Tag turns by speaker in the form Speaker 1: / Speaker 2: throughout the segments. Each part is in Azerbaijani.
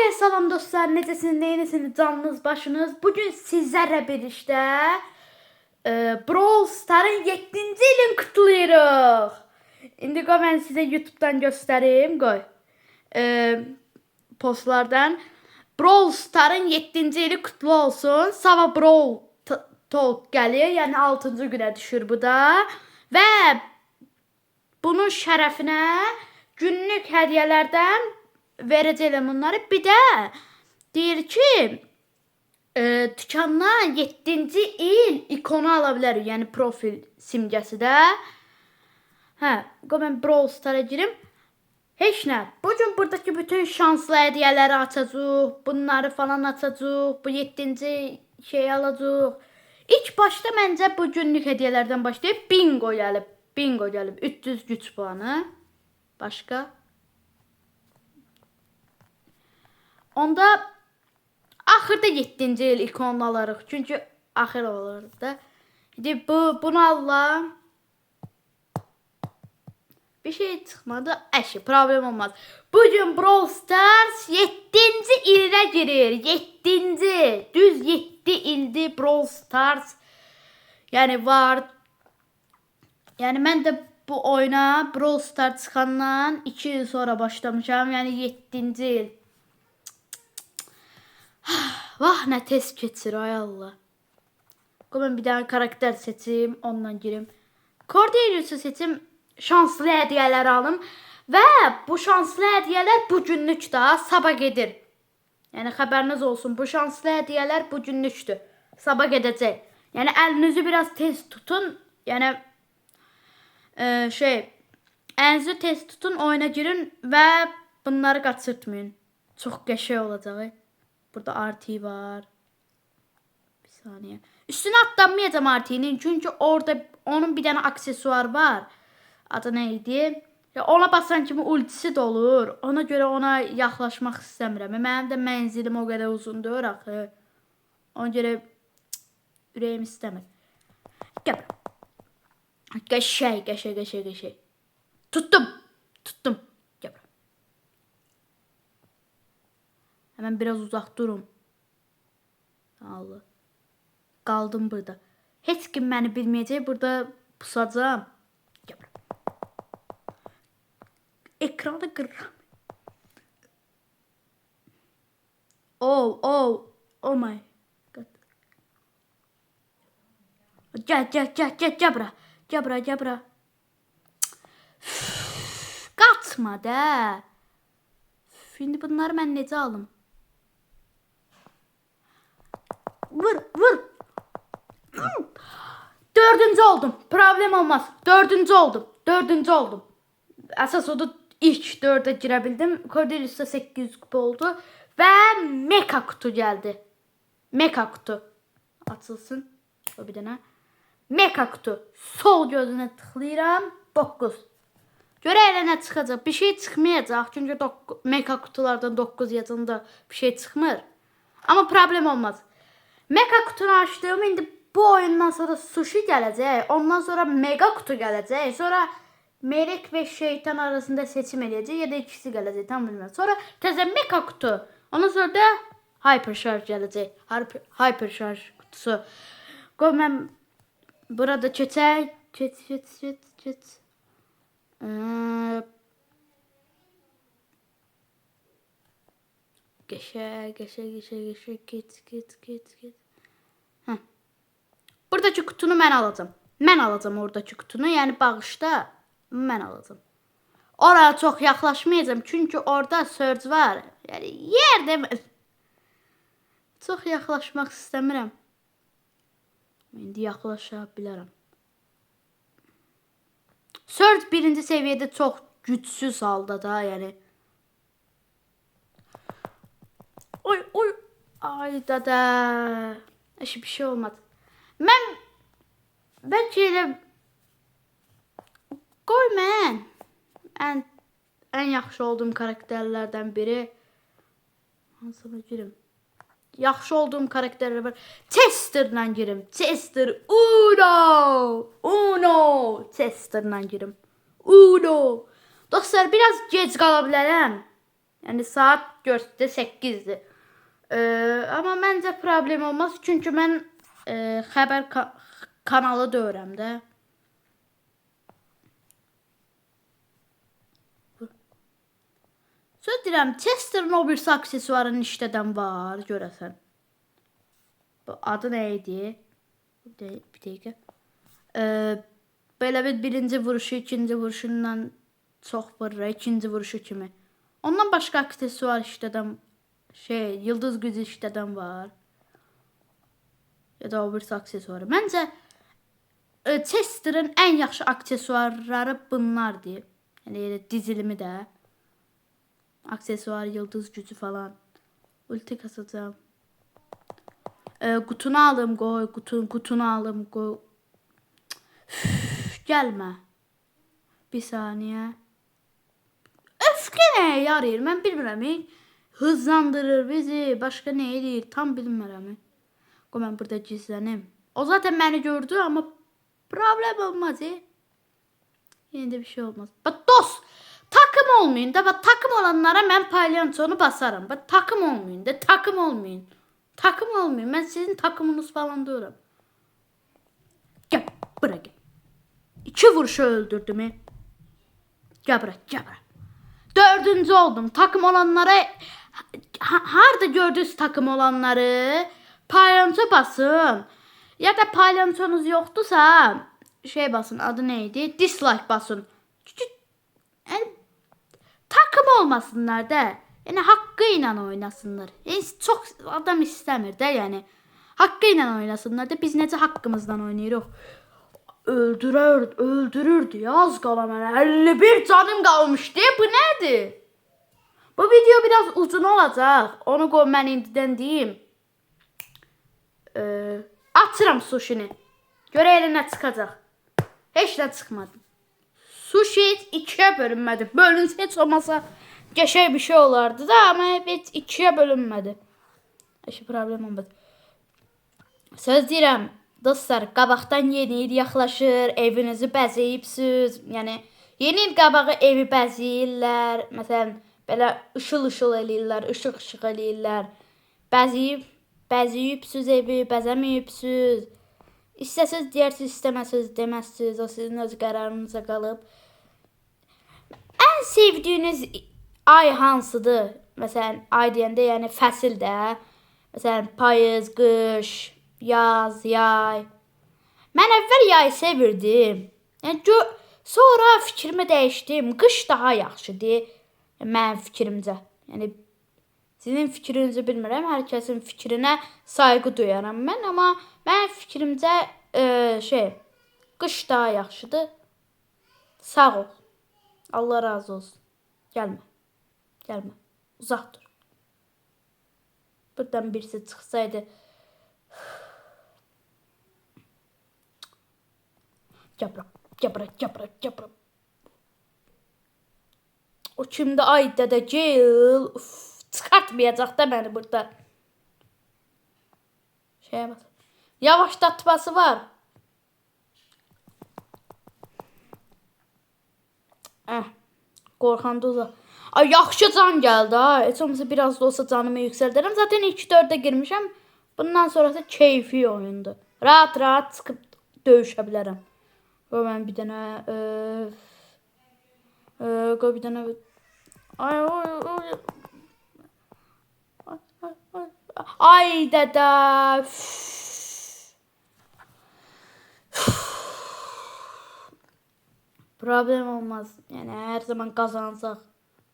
Speaker 1: Okey, salam dostlar, necəsiniz, neyiniz, canınız, başınız? Bugün sizlərlə birlikdə Brawl Stars'ın 7-ci ilini kutlayırıq. İndi qoy mən sizə YouTube'dan göstəreyim, qoy. Postlardan. Brawl Stars'ın 7-ci ili kutlu olsun. Sabah Brawl Talk gəlir, yəni 6-cı günə düşür bu da. Və bunun şərəfinə günlük hədiyyələrdən verəcəyəm bunları. Bir də deyir ki, dükandan 7-ci il ikonu ala bilərik. Yəni profil simgəsi də. Qoy mən Brawl Stars'a girim. Heç nə. Bugün buradakı bütün şanslı hədiyyələri açacağıq. Bunları falan açacağıq. Bu 7-ci şeyi alacağıq. İlk başda məncə bu günlük hədiyyələrdən başlayıb bingo gəlib. Bingo gəlib. 300 güc puanı. Başqa? Onda axırda 7-ci il ikonunu alarıq. Çünki axır olur da. İndi bunu alalım. Bir şey çıxmadı. Əşi, problem olmaz. Bugün Brawl Stars 7-ci ilinə girir. 7-ci. Düz 7 ildir Brawl Stars. Yəni var. Yəni mən də bu oyuna Brawl Stars çıxandan 2 il sonra başlamışam. Yəni 7-ci il. Vah, nə tez keçir, ay Allah. Qoy mən bir dənə karakter seçim, ondan girim. Cordelius'u seçim, şanslı hədiyyələr alım. Və bu şanslı hədiyyələr bu günlük da, sabah gedir. Yəni xəbəriniz olsun, bu şanslı hədiyyələr bu günlükdür. Sabah gedəcək. Yəni əlinizi biraz tez tutun. Yəni əlinizi tez tutun, oyuna girin və bunları qaçırtmayın. Çox qəşəng olacaq. Burada RT var. Bir saniye. Üstüne atlanmayacağım RT'nin. Çünkü orada onun bir tane aksesuar var. Adı neydi? Ya ona basan kimi ultisi de olur. Ona göre ona yaxlaşmaq istəmirəm. Mənim də mənzilim o qədər uzundur axı. Ona göre ürəyim istəmir. Gəl. Qəşəng. Tuttum. Gəl. Hemen biraz uzak durun. Allah. Qaldım burada. Heç kim məni bilməyəcək. Burada pusacağım. Gəl. Ekranı qırıram. Oh my god. Gəl bura. Gəl bura. Qaçma da. Şimdi bunları mən necə alım? Vur. 4-cü oldum. Problem olmaz. 4-cü oldum. Əsas o da ilk 4'e girə bildim. Cordelius'da 800 kupa oldu. Və mega kutu gəldi. Mega kutu. Açılsın. O bir dənə. Mega kutu. Sol gözünə tıklayıram. 9. Görə elə nə çıxacaq? Bir şey çıxmayacaq. Çünki mega kutulardan 9 yazında bir şey çıxmır. Amma problem olmaz. Mega kutunu açtığım, indi bu oyundan sonra sushi gələcək. Ondan sonra mega kutu gələcək. Sonra melek və şeytan arasında seçim edəcək. Ya da ikisi gələcək. Tam bilmirəm. Sonra təzə mega kutu. Ondan sonra da hypercharge gələcək. Hypercharge kutusu. Qoy mən burada keçək. Keç. Geçe. Git. Buradakı kutunu mən alacağım. Mən alacağım oradakı kutunu. Yəni bağışda mən alacağım. Oraya çox yaxlaşmayacağım. Çünki orada surge var. Yəni yerdə mən çox yaxlaşmaq istəmirəm. İndi yaxlaşa bilərəm. Surge 1-ci səviyyədə çox gücsüz halda da, yəni. Oy. Ay dada. Eşi bir şey olmadı. Mən bəlkə elə qoy mən ən yaxşı olduğum karakterlərdən biri hansına girim? Yaxşı olduğum karakterlər var. Chester'la girim. Chester. Uno. Chester'la girim. Uno. Dostlar, biraz gec qala bilərəm. Yəni saat göstərdi 8-dir. Amma məncə problem olmaz. Çünki mən xəbər kanalı deyirəm də. Söz deyirəm, Chester'ın o birisi aksesuarın işlədən var, görəsən. Bu adı nə idi? Bir dəqiqə. Belə birinci vuruşu, ikinci vuruşundan çox vurur, ikinci vuruşu kimi. Ondan başqa aksesuar işlədən yıldız gücü işlədən var. Ya da o birisi aksesuarı. Məncə Chester'ın ən yaxşı aksesuarları bunlardır. Yəni dizilimi də. Aksesuar, yıldız gücü falan. Ulti kasacağım. Qutunu alım qoy, qutunu alım qoy. Gəlmə. Bir saniyə. Öfkə nəyə yarayır? Mən bilmirəm. Hızlandırır bizi. Başqa nə edir? Tam bilmirəm. Qoy mən burada gizlənim. O zaten məni gördü, amma problem olmaz. Yenə də bir şey olmaz. Bax dost, takım olmayın da. Bax takım olanlara mən palyansonu basarım. Bax takım olmayın da. Takım olmayın. Takım olmayın. Mən sizin takımınız falan deyirəm. Gəl, bura gəl. 2 vuruşu öldürdüm. Gəl bura, gəl bura. 4-cü oldum. Takım olanlara harda gördünüz takım olanları? Palyanço basın. Ya da palyançonuz yoxdursa basın. Adı neydi? Dislike basın. Yəni takım olmasınlar da. Yəni haqqı ilə oynasınlar. Çox adam istəmir də, yəni. Haqqı ilə oynasınlar da. Biz necə haqqımızdan oynayırıq? Öldürürdü. Az qala mənə 51 canım qalmışdı. Bu nədir? Bu video biraz uzun olacaq. Onu qoy mən indidən deyim. Atıram sushini. Görə elə nə çıxacaq. Heç nə çıxmadı. Sushi 2-yə bölünmədi. Bölünsə heç olmasa qəşəng bir şey olardı da, amma heç 2-yə bölünmədi. Heç problem olmadı. Söz deyirəm, dostlar, qabaqdan yeni il yaxlaşır, evinizi bəzəyibsiniz. Yəni yeni il qabağı evi bəzəyirlər. Məsələn, belə ışıl-ışıl eləyirlər, ışıq-ışıq eləyirlər. Bəzəyibsiniz evi, bəzəməyibsiniz. İstəsiz deyərsiniz, istəməsiz deməzsiniz. O sizin öz qərarınıza qalıb. Ən sevdiyiniz ay hansıdır? Məsələn, ay deyəndə yəni fəsildə. Məsələn, payız, qış, yaz, yay. Mən əvvəl yayı sevirdim. Yəni sonra fikrimi dəyişdim. Qış daha yaxşıdır. Mənim fikrimcə. Yəni sizin fikrinizi bilmirəm. Hər kəsin fikrinə sayğı duyaram mən, amma mənim fikrimcə qış daha yaxşıdır. Sağ ol. Allah razı olsun. Gəlmə. Gəlmə. Uzaq dur. Buradan birisi çıxsaydı. Gəbra. O kimdə ay dədəcil. Çıxartmayacaq da məni burada. Bak. Yavaşlatması var. Qorxanda uzaq. Ay yaxşı can gəldi ha. Heç olmasa biraz da olsa canımı yüksəldərəm. Zaten 2-4-ə girmişəm. Bundan sonrası keyfi oyundur. Rahat çıxıb döyüşə bilərəm. Qoy mən bir dənə qoy bir dənə ay dədə. Problem olmaz. Yəni hər zaman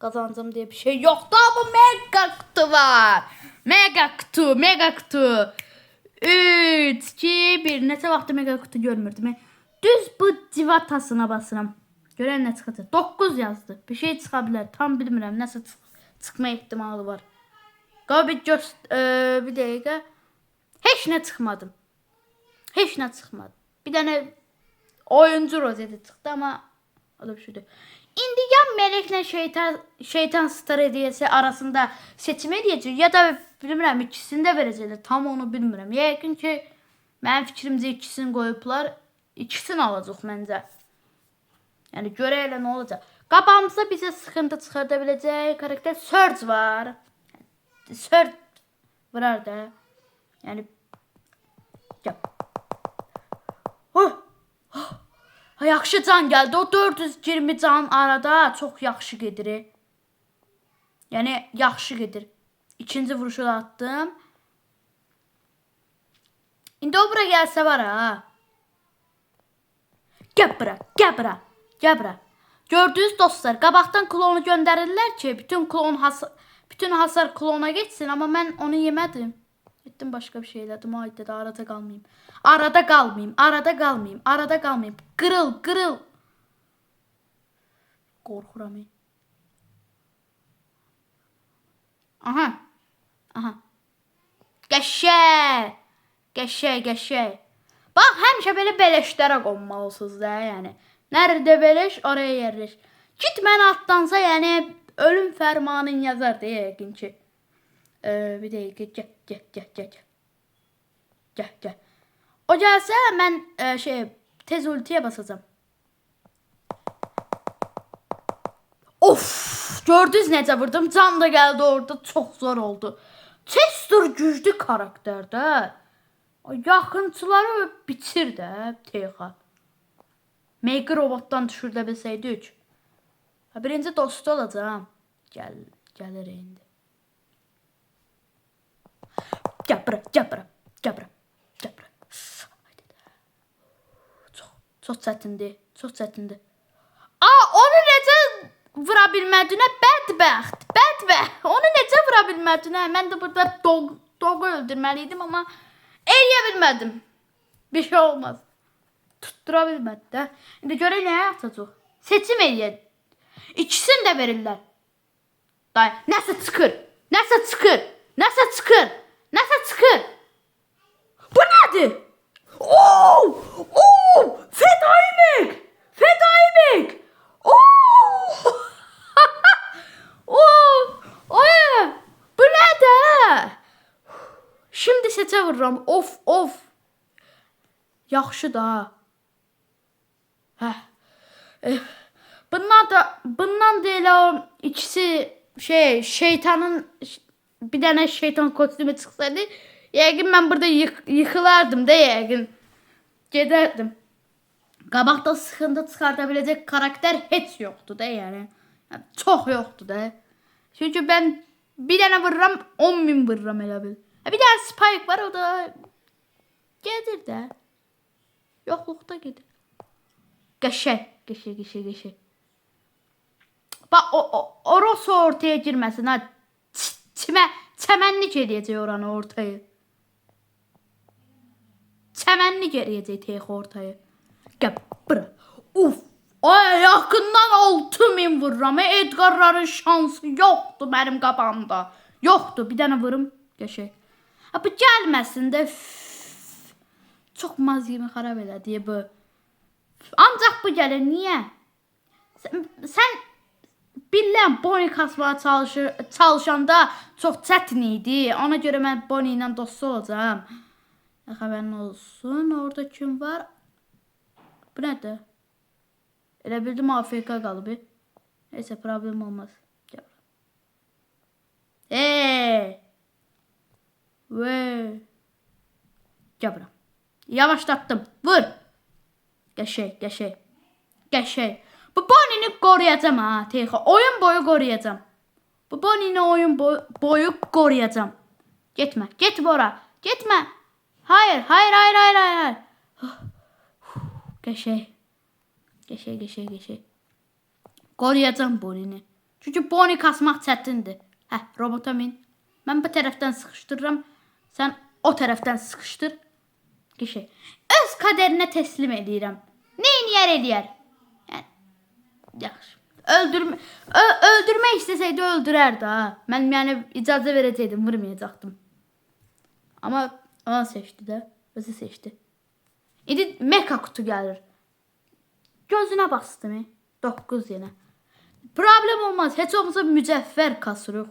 Speaker 1: qazancam diye bir şey yoktu ama mega kutu var. Mega kutu. 3, 2, 1. Neçə vaxtı mega kutu görmürdüm. Düz bu civatasına basıram. Görən nə çıxacaq? 9 yazdı. Bir şey çıxa bilər. Tam bilmirəm. Nəsə çıxma ehtimalı var. Qoy bir dəqiqə. Heç nə çıxmadım. Bir dənə oyuncu rozeti çıxdı ama o da bir şeydir. İndi ya meleklə şeytan star hediyesi arasında seçim edəcək ya da bilmirəm ikisini də verəcəklər. Tam onu bilmirəm. Yəqin ki mənim fikrimcə ikisini qoyublar. İkisini alacaq məncə. Yəni görə elə nə olacaq? Qabağımızda bizə sıxıntı çıxarda biləcək karakter Surge var. Surge vurar da. Yəni gəl. Yaxşı can gəldi. O 420 can arada çox yaxşı gedir. Yəni yaxşı gedir. İkinci vuruşu da attım. İndi o bura gəlsə var ha. Gəl bura, gəl bura, gəl bura. Gördünüz dostlar, qabaqdan klonu göndərirlər ki, bütün hasar klona geçsin, amma mən onu yemədim. Etdim başqa bir şey elədim. Ay dedi, arada qalmayayım. Arada qalmayayım, arada qalmayayım, arada qalmayayım. Qırıl, qırıl. Qorxuram. Aha. Aha. Qəşəng. Qəşəng, qəşəng. Bax, həmişə belə beleşlərə qonmalısınız da, yəni. Nerede beleş, oraya yerleş. Git mən atdansa, yəni ölüm fərmanın yazar deyə yəqin ki. Bir dəqiqə, gəl. O gəlsə mən tez ultiyə basacağım. Of, gördünüz necə vurdum? Can da gəldi orada, çox zor oldu. Chester güclü karakterdə. Yaxınçıları bitir də Texa. Mega robotdan düşürdə bilsəydi 3. Birinci dostu olacağım. Gəlir indi. Gəl bura, gəl bura, gəl bura, gəl bura. Çox çətindir, çox çətindir. Onu necə vura bilmədinə bədbəxt, bədbəxt. Onu necə vura bilmədinə? Mən də burada dogu öldürməliydim, amma eləyə bilmədim. Bir şey olmaz. Tuttura bilmədi də. İndi görək nəyə atacaq? Seçim eləyək. İkisini də verirlər. Day, nəsə çıxır. Nəsə çıxır. Nəsə çıxır. Nəsə çıxır. Bu nədir? Fedaimek. Fedaimek. Bu nədir? Şimdi seçə vururam. Of. Yaxşı da. Bundan da elə o ikisi şeytanın bir dənə şeytan kostümü çıxsaydı, yəqin mən burada yıxılardım da yəqin. Gedərdim. Qabaqda sıxıntı çıxarda biləcək karakter heç yoxdur da yəni. Çox yoxdur da. Çünki mən bir dənə vururam 10.000 vururam elə bil. Bir dənə Spike var, o da gedir də. Yoxluqda gedir. Qəşəng. Bax, o Rosso ortaya girməsin, ha. Çəmənlik eləyəcək oranı ortayı. Çəmənlik eləyəcək Texa ortayı. Gəl, bura. Yaxından 6.000 vururam. Edgarların şansı yoxdur mənim qabağımda. Yoxdur, bir dənə vurum. Qəşəng. Bu gəlməsin də. Çox maziyimi xarab elədi bu. Ancaq bu gəlir. Niyə? Sən bilən Bonnie kasmağa çalışanda çox çətin idi. Ona görə mən Bonnie ilə dost olacağım. Xəbərin olsun. Orada kim var? Bu nədir? Elə bildim AFK qalıb. Neyse, problem olmaz. Gəl. Gəl bura. Yavaşlattım. Vur. Qəşəng. Bu Bonnie'ni qoruyacağım ha Texa. Oyun boyu qoruyacağım. Bu Bonnie'ni oyun boyu qoruyacağım. Getmə. Getmə ora. Getmə. Hayır. Qəşəng. Qoruyacağım Bonnie'ni. Çünki Bonnie kasmaq çətindir. Robota min. Mən bu tərəfdən sıxışdırıram. Sən o tərəfdən sıxışdır. Qəşəng. Öz kaderinə təslim edirəm. Eləyər. Yaxşı. Öldürmək istəsəydi öldürərdi ha. Mən yəni icazə verəcəydim, vurmayacaqdım. Amma onu seçdi də. Özü seçdi. İndi mecha kutu gəlir. Gözünə bastım. 9 yenə. Problem olmaz. Heç olmasa mücəffər kasırıq.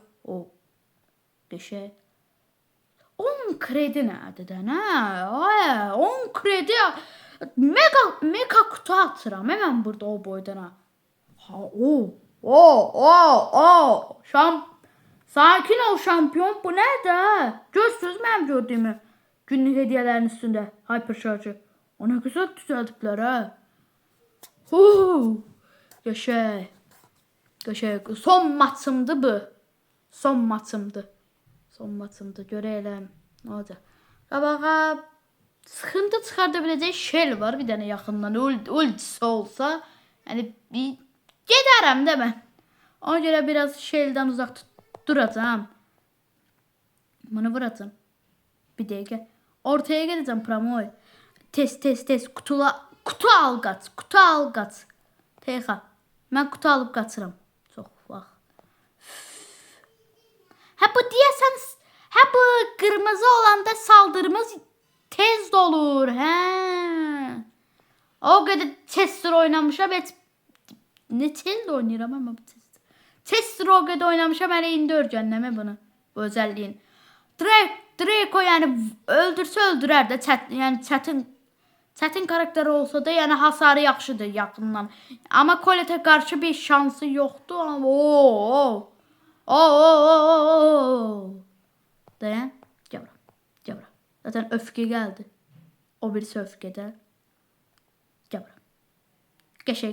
Speaker 1: Qəşəng. 10 kredi nədir də, nə? 10 kredi. Mega kutu atıram. Hemen burada o boydan ha. Ha, o. Sakin ol şampiyon. Bu nerede? Gözsüz mənim gördüğümü. Günlük hediyelerin üstünde. Hypercharge'ı. O ne güzel düzelttiler ha. Yaşa. Son maçımdı bu. Son maçımdı. Görelim. Ne olacak? Qabağa sıkıntı çıxardabiləcək Shell var. Bir dənə yaxından ultisi olsa. Yani bir gedərəm də mən. Ona göre biraz Shell'den uzak duracağım. Bunu vuracağım. Bir dakika. Ortaya geleceğim Pramoy. Test. Kutu al kaç. TK. Ben kutu alıp kaçırım. Çok vaxt. Ha bu deyəsən, ha bu kırmızı olanda saldırımız tez olur. He. O kadar Chester oynamışam. Ne tez oynayıram ama bu test. Chester o kadar oynamışam. Hele indi öyrənmə bunu. Bu özelliğin. Draco yani öldürse öldürer de yani çətin karakteri olsa da yani hasarı yaxşıdır yakından. Ama Colette'e karşı bir şansı yoktu. Oo. Dayan. Gel. Zaten öfke geldi. O birisi öfkede. Gel. Geç.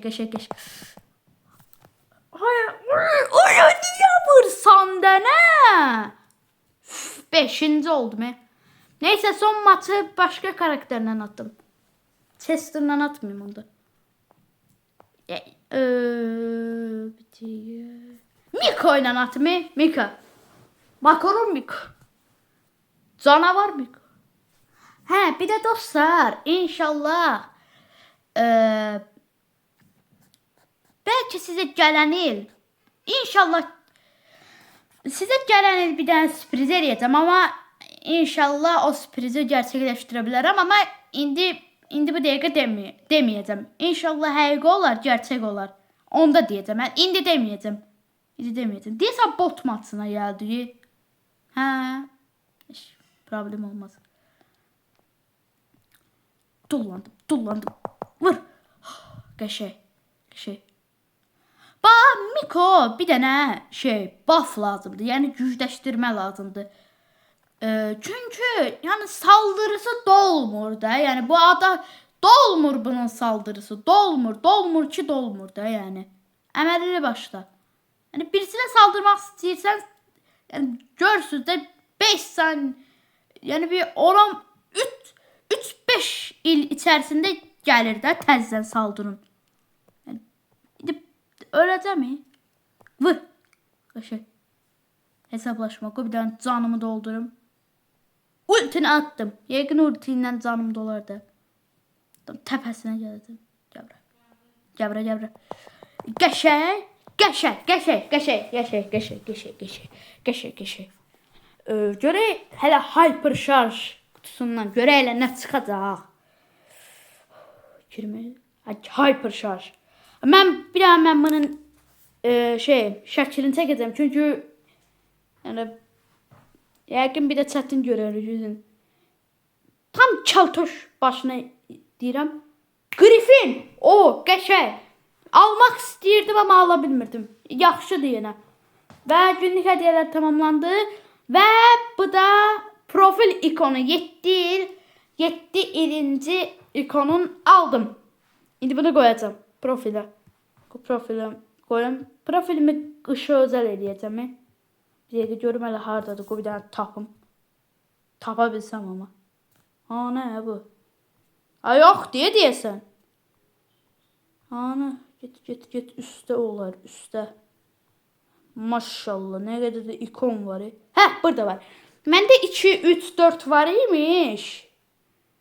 Speaker 1: Hayır. Onu niye vursan da ne? 5. oldum he. Neyse son maçı başka karakterden attım. Chester'dan atmayayım onda. Miko ile atmayayım. Makaron Miko. Canavar Miko. He bir de dostlar inşallah belki size gelen il inşallah size gelen il bir tane sürpriz edeceğim ama inşallah o sürprizi gerçekleştirebilirim ama indi bu dakika demeyeceğim. İnşallah həqiqi olar, gerçek olar. Onda diyeceğim. Ben indi demeyeceğim. Deyəsən bot maçına geldi. Ha. Problem olmaz. Dullandım. Vur. Qəşəng. Miko bir dənə buff lazımdı. Yani gücləşdirmə lazımdı. Çünkü yani saldırısı dolmur da. Yani bu ada dolmur bunun saldırısı. Dolmur da yani. Əməlli başla. Yani birisine saldırmak istiyorsan yani görsünüz de 5 saniye yani bir 3-5 il içerisinde gelir de tezden saldırın. Yani öyle mi? Vur. Hesaplaşmak. O bir tane canımı doldururum. Ultini attım. Yəqin ultiyle canım dolardı. Təpəsinə gəldim. Gəbrə. Qəşəng. Görək hələ Hypercharge kutusundan görək elə nə çıxacaq. Hypercharge. Mən bunun şəklini çəkəcəm. Çünki yəni yəqin bir də çətin görərik yüzün. Tam çaltoş başına deyirəm. Griffin. O qəşəng. Almaq istəyirdim ama alabilmirdim. Yaxşıdır yenə. Və günlük hədiyələr tamamlandı. Və bu da profil ikonu 7 ilinci ikonun aldım. İndi bunu qoyacağım profilə. Qoyum. Profilimi ışığı özel eləyəcəm. Bir dəqiqə görüm hələ hardadır. Bir dənə tapım. Tapa bilsəm ama. Ha nə bu? Ha yox deyəsən. Ana get üstte olar üstte. Maşallah ne kadar da ikon var. Heh burada var. Məndə 2 3 4 var imiş.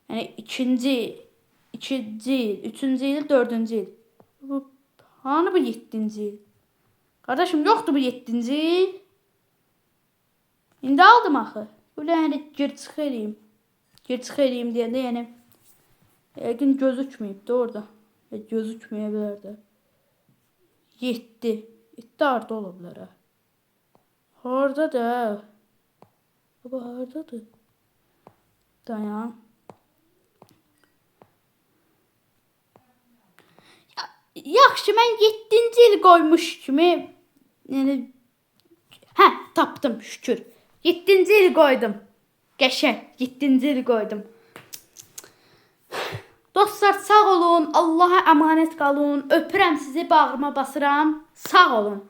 Speaker 1: Yani ikinci il, 3-cü il, 4-cü il. Bu hanı bu 7-ci il? Kardeşim yoktu bu 7-ci il. İndi aldım axı. Bu yani geri çıxırayım. Deyəndə yəni yəqin gözükməyib də orada. Gözükməyə də. 7 harda ola bilər ha? Hardadır? Baba hardadır? Dayan. Yaxşı, mən 7-ci il qoymuş kimi, yəni tapdım şükür. 7-ci il qoydum. Qəşəng 7-ci il qoydum. Dostlar sağ olun, Allaha əmanət qalın. Öpürəm sizi, bağrıma basıram. Sağ olun.